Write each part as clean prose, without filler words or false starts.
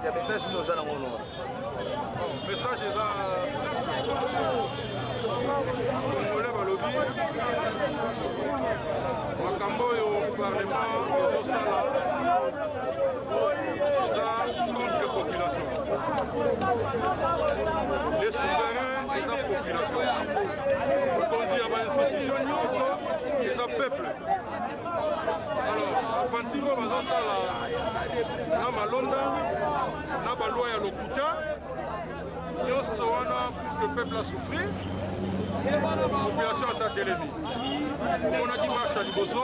te message nous allons voir. Message est simple. Congolais balobi. Makambo yo parlement ezosala eza contre population. Les souverains eza population. Mokonzi ya ba-institution nyonso eza peuple. Alors, aventure oyo bazosala na malonda na balwa ya lokuta nyonso wana pour que peuple a souffrir population asatelemi omonaki marche ya liboso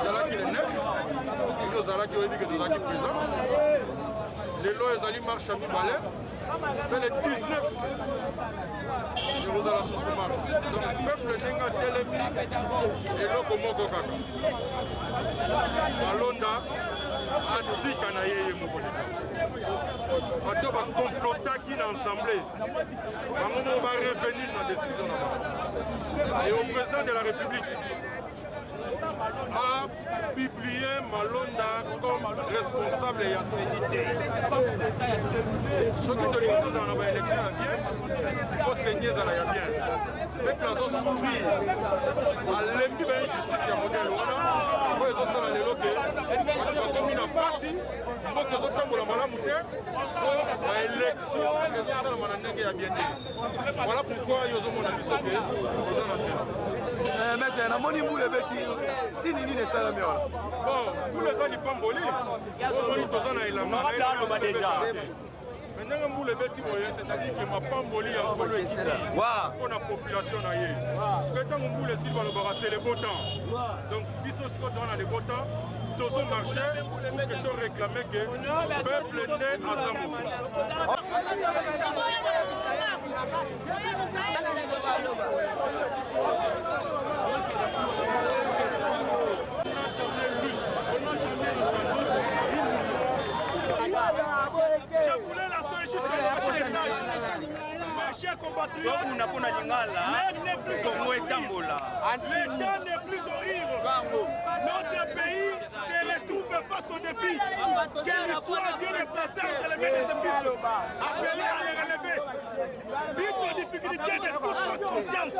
ezalaki le 9 oyo ozalaki oyebi ke tozalaki présent lelo ezali marche ya mibale mpe le 19 ekozala susu marche donc peuple ndenge atelemi eloko moko kaka malonda atika na ye moko deja bato bakomplotaki na ensemble bango moko barevenir na décision na bango et au président de la république a publié Malonda comme responsable ya sénité. Soki tolingi tozala na baélection ya bien il faut saigner ezala ya bien peuple azosouffrir alembi bainjustice ya modele wana oyo ezosala lelo ke bato bakomi na mpasi mboka ezotambola malamu te po baélection ezosalama na ndenge ya bien te voilà pourquoi yo ozomona biso ke oza na nzela maître namoni mbula ebeti sini nini esalami wana bon mbula eza lipamboli omoni toza na elanga ndenge mbula ebeti boye c'est-à-dire ke mapamboli ya nkolo ekiti mpona population na ye mpe ntango mbula esili balobaka c'est le beau temps donc biso sikoyo toza na le beau temps tozo marché pour que to réclamer que peuple nde aza mokonzi Je voulais lancer juste un petit message. Mes chers compatriotes, l'heure n'est plus horrible. L'état n'est plus horrible. Notre pays se retrouve face au défi. Quelle histoire vient de passer entre les mains des épices. Appelez à les relever. Vite aux difficultés de toute notre conscience.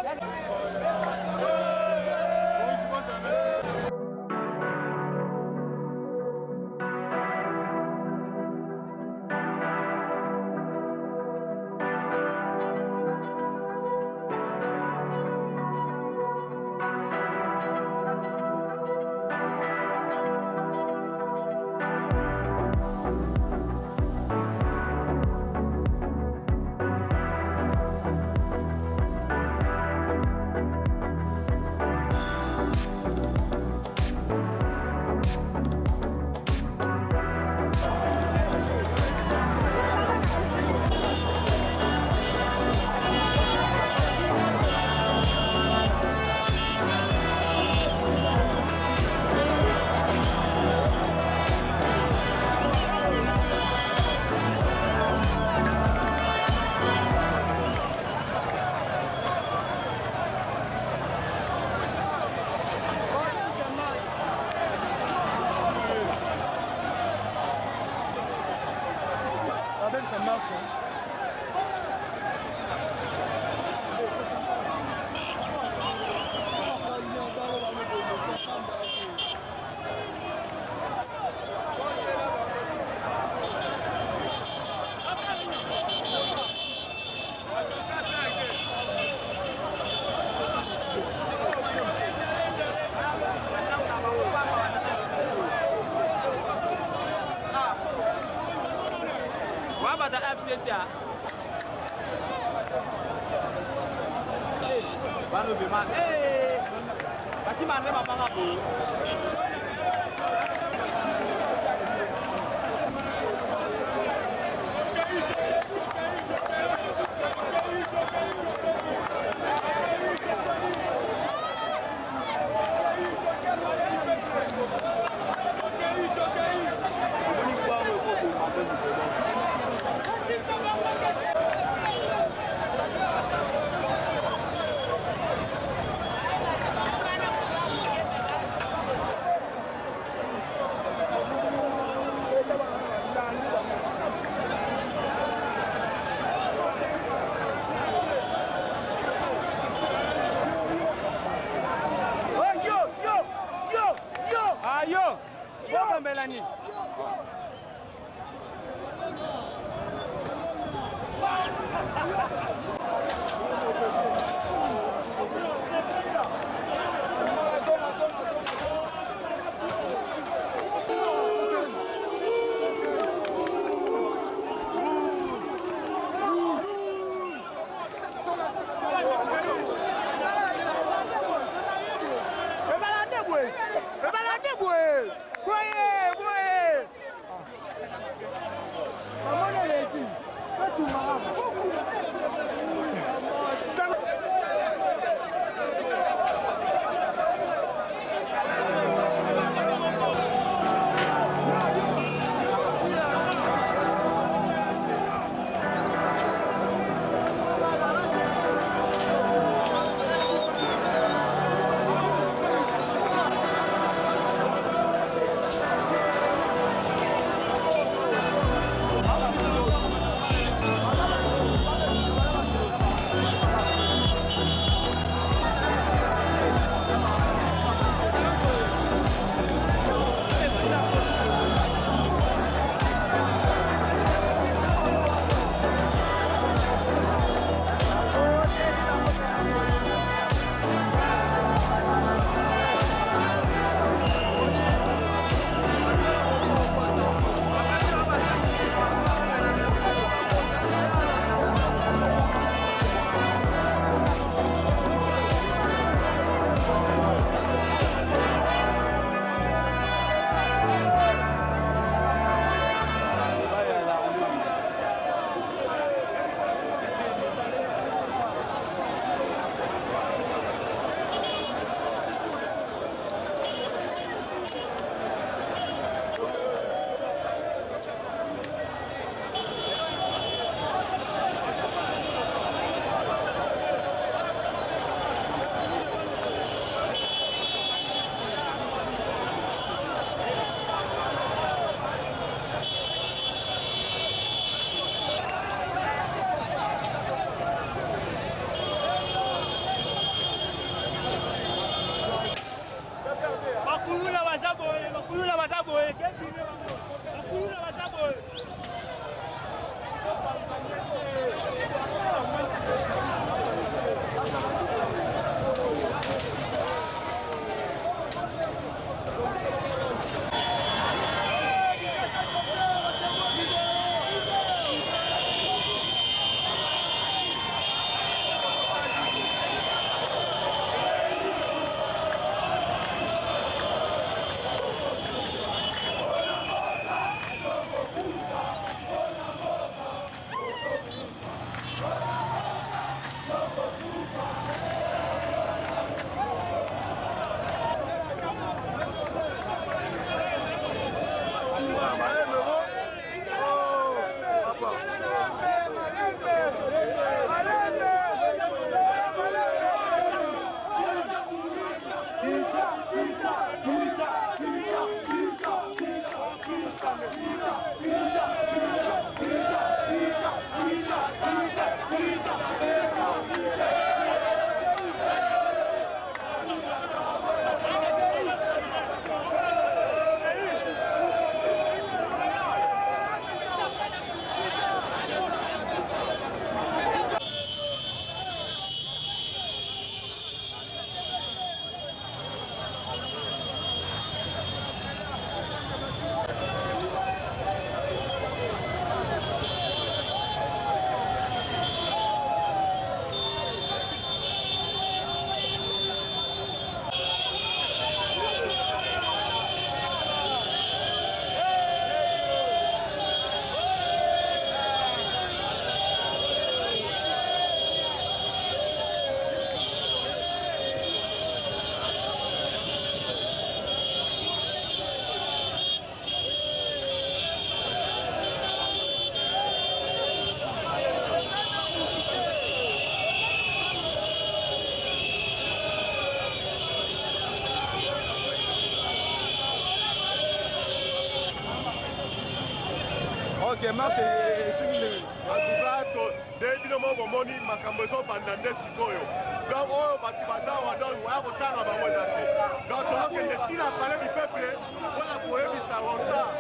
Ok, marche esuki ndenge. En tout cas, bino moko moni makambo ezobanda nde sikoyo. Donc oyo bato baza awa donc waya kotanga bango eza te. Donc tozokende ntina palais du peuple mpona koyebisa Ronsard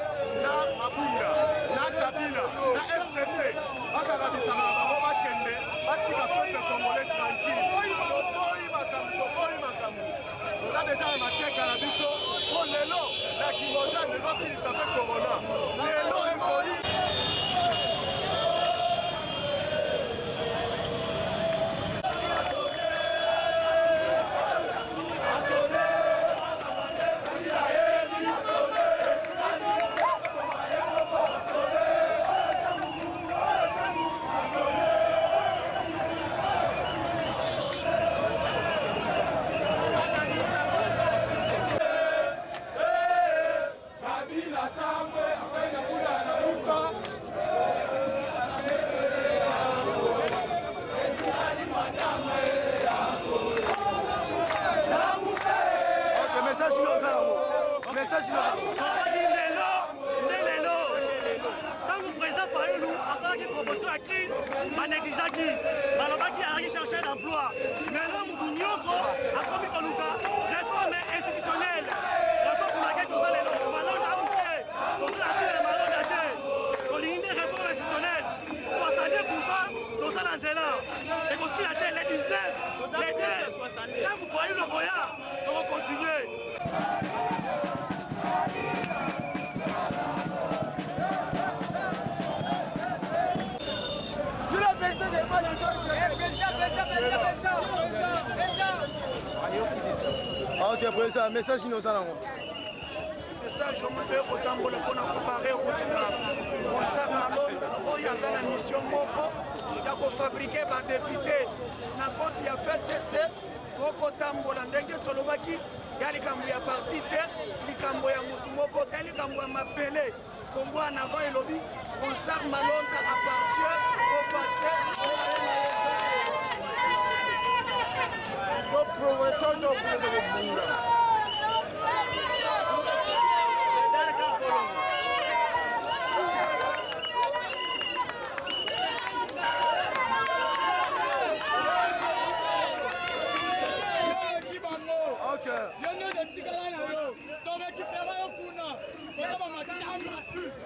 na Mabunda na Kabila na FCC bakakabisaka na bango bakende batika peuple congolais tranquille. Toboyi makambo. Toza deja na mateka na biso po lelo na kimojane ezosilisa mpe corona. Lelo ekoli Ok, président, message innocent là. Message au moteur kotambola pona comparer route na Ronsard Malonda oyo aza na mission moko ya kofabrike ba député na compte ya FCC kotambola ndenge tolobaki ya likambo ya parti te likambo ya mutu moko te likambo ya mabele Congo en avant et lobby Ronsard Malonda appartient au passé.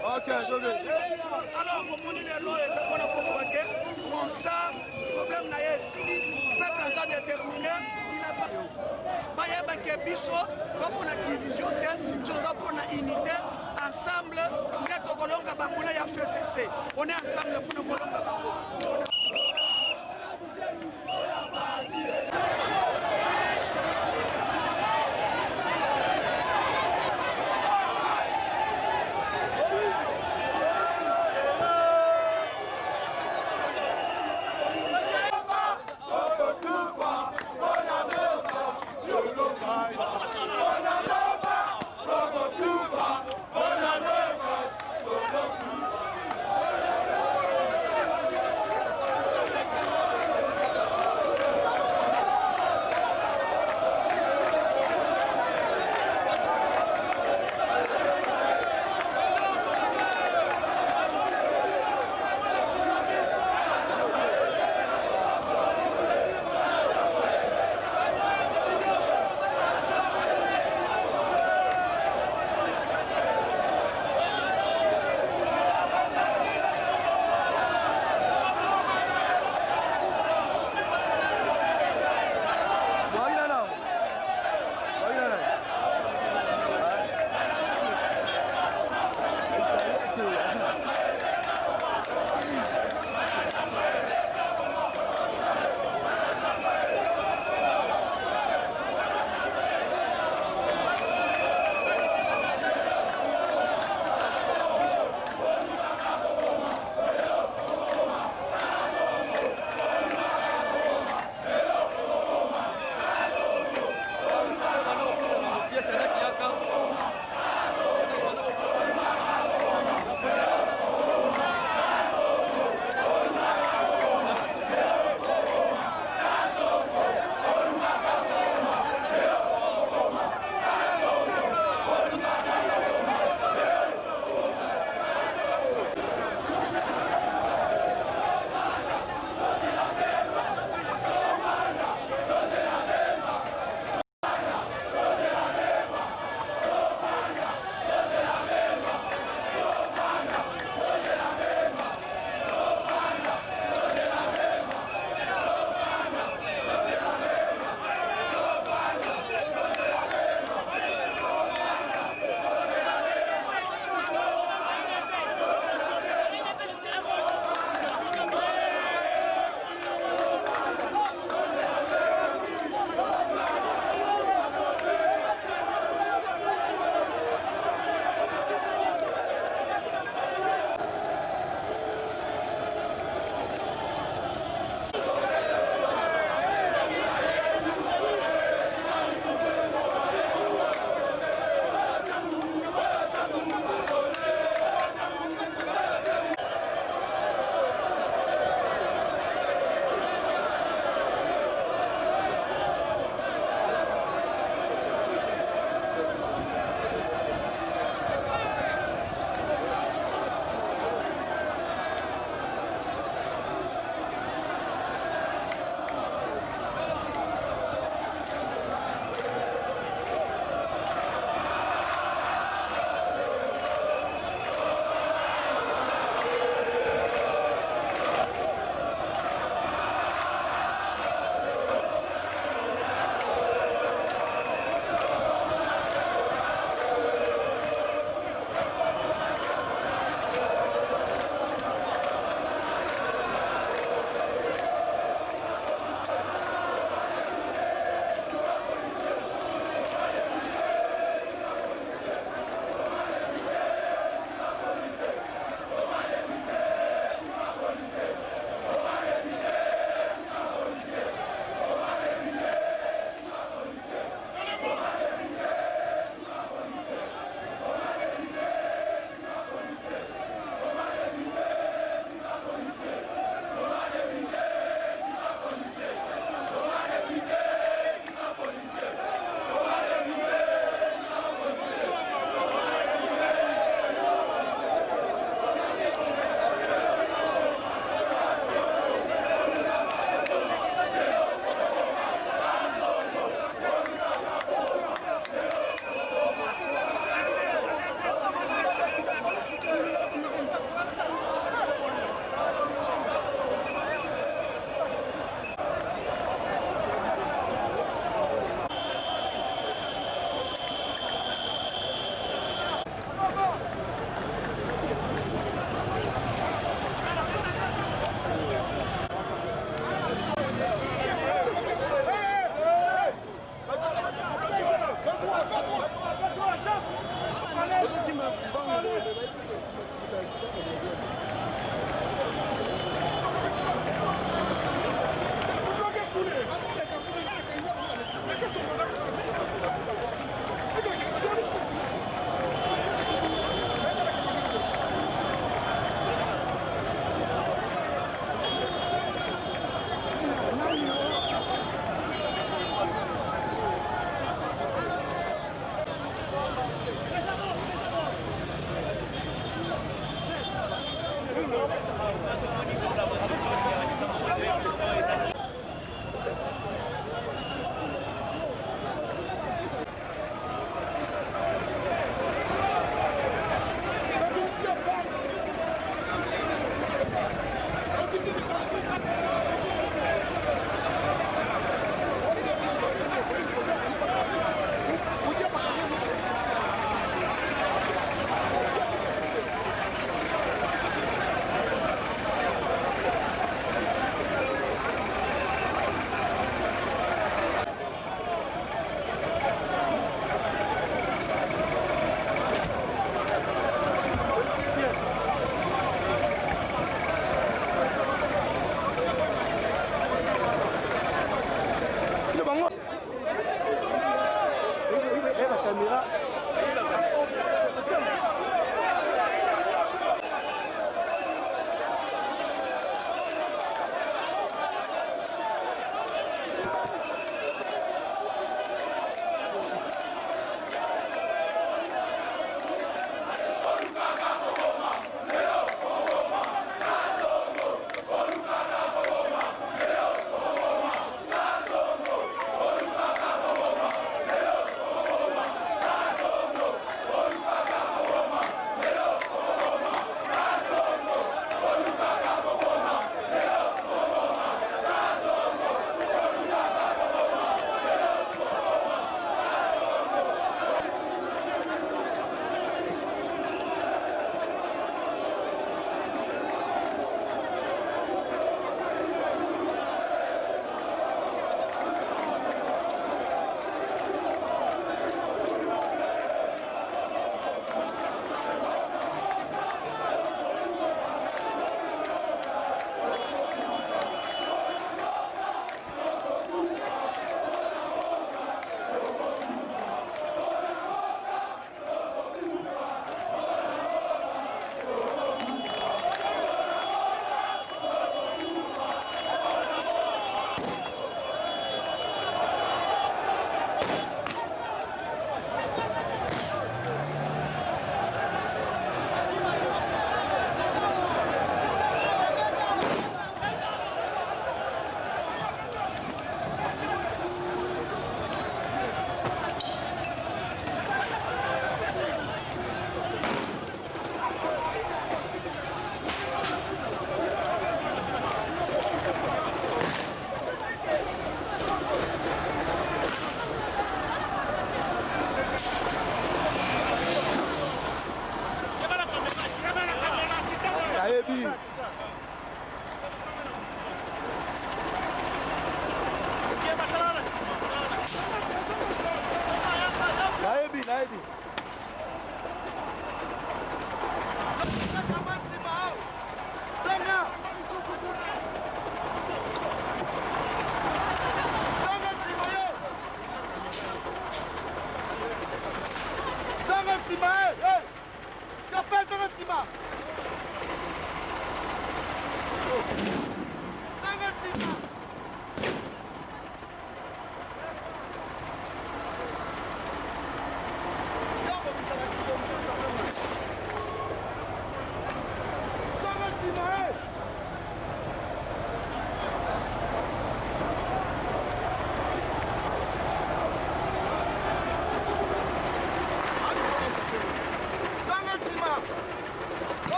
Ok, alors, pour les lois, c'est pour nous Ronsard, problème na yesili, peuple a déterminé, il n'a pas biso, comme on a division, tu nous as pour une unité, ensemble, nous sommes Kolonga Bangola ya FCC. On est ensemble pour nous Kolonga Bangola.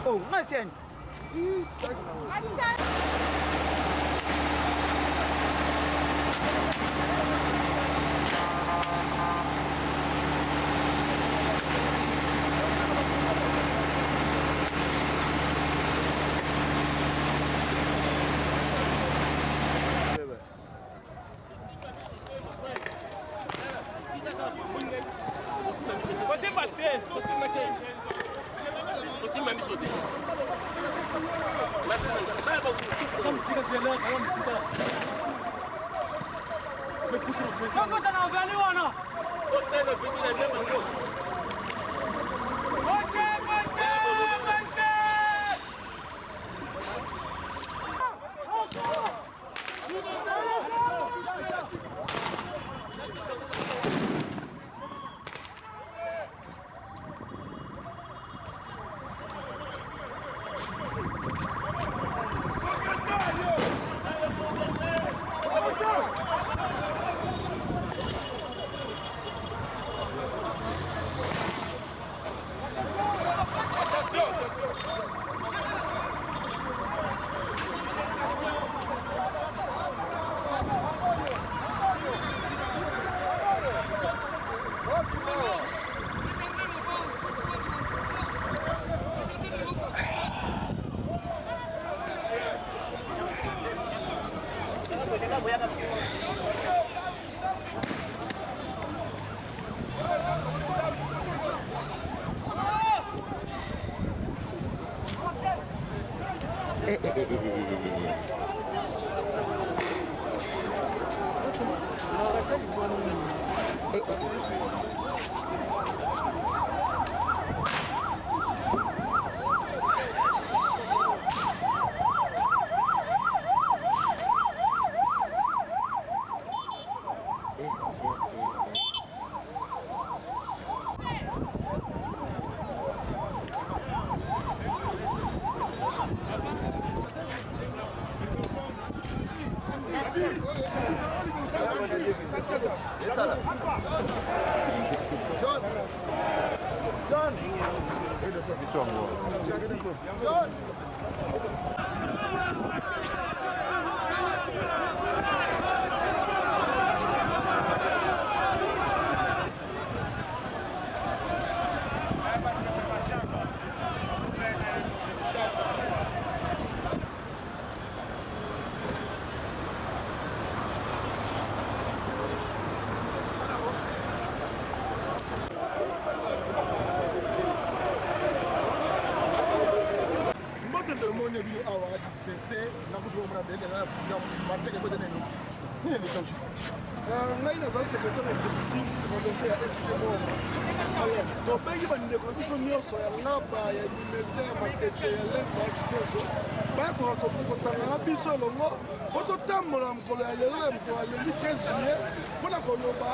Oh, Marcien. ngai naza secrétaire exécutif provincial ya SDM. Alors tobengi bandeko na biso nyonso ya ngaba ya limete ya matete ya lemba ya kiseso bayakoka kosangana biso elongo po totambola mokolo ya lelo ya mokolo ya lundi 15 juillet mpona koloba